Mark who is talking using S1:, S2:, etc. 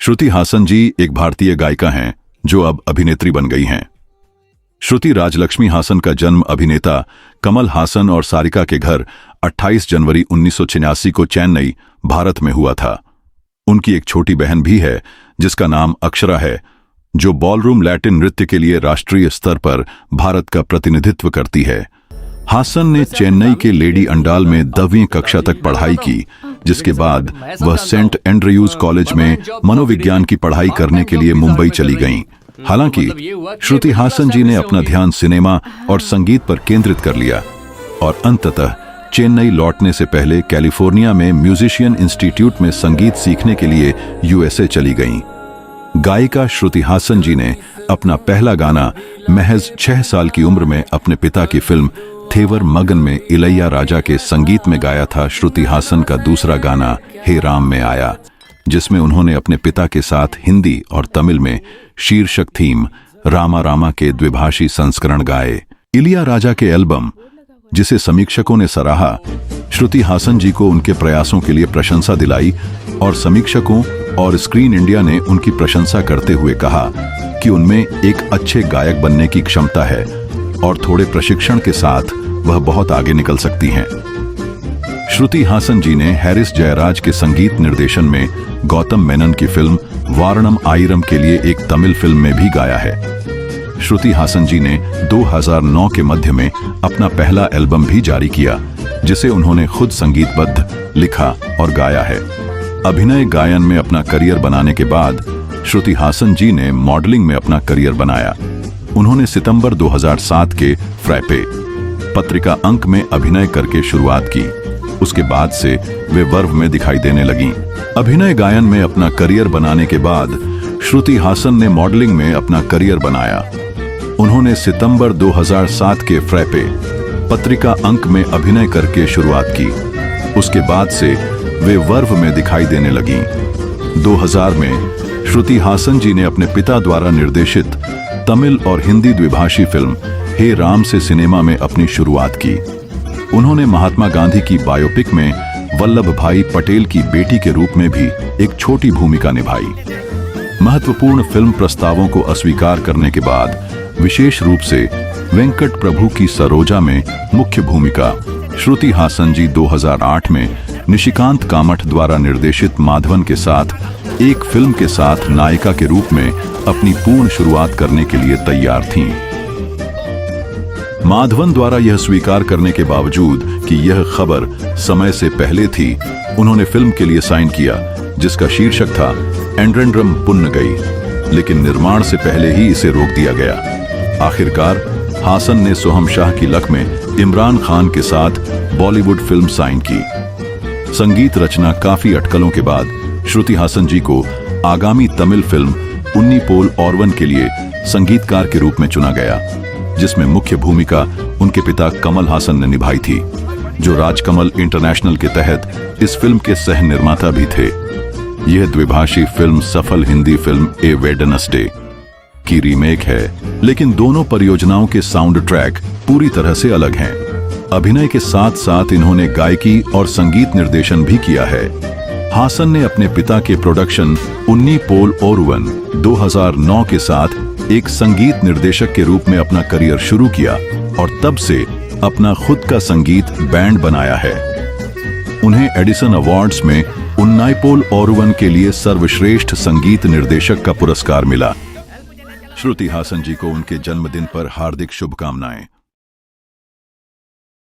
S1: श्रुति हासन जी एक भारतीय गायिका हैं जो अब अभिनेत्री बन गई हैं। श्रुति राजलक्ष्मी हासन का जन्म अभिनेता कमल हासन और सारिका के घर 28 जनवरी 1986 को चेन्नई, भारत में हुआ था। उनकी एक छोटी बहन भी है जिसका नाम अक्षरा है, जो बॉलरूम लैटिन नृत्य के लिए राष्ट्रीय स्तर पर भारत का प्रतिनिधित्व करती है। हासन ने चेन्नई के लेडी अंडाल में 10वीं कक्षा तक पढ़ाई की, जिसके बाद वह सेंट एंड्रयूज कॉलेज में मनोविज्ञान की पढ़ाई करने के लिए मुंबई चली गईं। हालांकि श्रुति हासन जी ने अपना ध्यान सिनेमा और संगीत पर केंद्रित कर लिया और अंततः चेन्नई लौटने से पहले कैलिफोर्निया में म्यूजिशियन इंस्टीट्यूट में संगीत सीखने के लिए यूएसए चली गईं। गायिका श्रुति हासन जी ने अपना पहला गाना महज 6 साल की उम्र में अपने पिता की फिल्म थेवर मगन में इलैया राजा के संगीत में गाया था। श्रुति हासन का दूसरा गाना हे राम में आया, जिसमें उन्होंने अपने पिता के साथ हिंदी और तमिल में शीर्षक थीम रामा रामा के द्विभाषी संस्करण गाए। इलैया राजा के एल्बम, जिसे समीक्षकों ने सराहा, श्रुति हासन जी को उनके प्रयासों के लिए प्रशंसा दिलाई और समीक्षकों और स्क्रीन इंडिया ने उनकी प्रशंसा करते हुए कहा कि उनमें एक अच्छे गायक बनने की क्षमता है और थोड़े प्रशिक्षण के साथ वह बहुत आगे निकल सकती हैं। श्रुति हासन जी ने हैरिस जयराज के संगीत निर्देशन में गौतम मेनन की फिल्म वारणम आयरम के लिए एक तमिल फिल्म में भी गाया है। श्रुति हासन जी ने 2009 के मध्य में अपना पहला एल्बम भी जारी किया, जिसे उन्होंने खुद संगीतबद्ध, लिखा और गाया है। अभिनय गायन में अपना करियर बनाने के बाद श्रुति हासन जी ने मॉडलिंग में अपना करियर बनाया। उन्होंने सितंबर 2007 के फ्रैपे पत्रिका अंक में अभिनय करके शुरुआत की। उसके बाद से वे वर्व में दिखाई देने लगीं। अभिनय गायन में अपना करियर बनाने के बाद श्रुति हासन ने मॉडलिंग में अपना करियर बनाया। उन्होंने सितंबर 2007 के फ्रैपे पत्रिका अंक में अभिनय करके शुरुआत की। उसके बाद से वे वर्व में दिखाई देने लगीं। 2000 में श्रुति हासन जी ने अपने पिता द्वारा निर्देशित तमिल और हिंदी द्विभाषी फिल्म हे राम से सिनेमा में अपनी शुरुआत की। उन्होंने महात्मा गांधी की बायोपिक में वल्लभ भाई पटेल की बेटी के रूप में भी एक छोटी भूमिका निभाई। महत्वपूर्ण फिल्म प्रस्तावों को अस्वीकार करने के बाद विशेष रूप से वेंकट प्रभु की सरोजा में मुख्य भूमिका श्रुति हासन जी 2008 में निशिकांत कामठ द्वारा निर्देशित माधवन के साथ एक फिल्म के साथ नायिका के रूप में अपनी पूर्ण शुरुआत करने के लिए तैयार थीं। माधवन द्वारा यह स्वीकार करने के बावजूद कि यह खबर समय से पहले थी, उन्होंने फिल्म के लिए साइन किया, जिसका शीर्षक था एंड्रेंड्रम पुन्नगई, लेकिन निर्माण से पहले ही इसे रोक दिया गया। आखिरकार हासन ने सोहम शाह की लक में इमरान खान के साथ बॉलीवुड फिल्म साइन की। संगीत रचना काफी अटकलों के बाद श्रुति हासन जी को आगामी तमिल फिल्म उन्नीपोल ओरुवन के लिए संगीतकार के रूप में चुना गया, जिसमें मुख्य भूमिका उनके पिता कमल हासन ने निभाई थी, जो राजकमल इंटरनेशनल के तहत इस फिल्म के सह निर्माता भी थे। यह द्विभाषी फिल्म सफल हिंदी फिल्म ए वेडनेसडे की रीमेक है, लेकिन दोनों परियोजनाओं के साउंड ट्रैक पूरी तरह से अलग हैं। अभिनय के साथ साथ इन्होंने गायकी और संगीत निर्देशन भी किया है। हासन ने अपने पिता के प्रोडक्शन उन्नीपोल ओरुवन 2009 के साथ एक संगीत निर्देशक के रूप में अपना करियर शुरू किया और तब से अपना खुद का संगीत बैंड बनाया है। उन्हें एडिसन अवार्ड्स में उन्नीपोल ओरुवन के लिए सर्वश्रेष्ठ संगीत निर्देशक का पुरस्कार मिला। श्रुति हासन जी को उनके जन्मदिन पर हार्दिक शुभकामनाएं।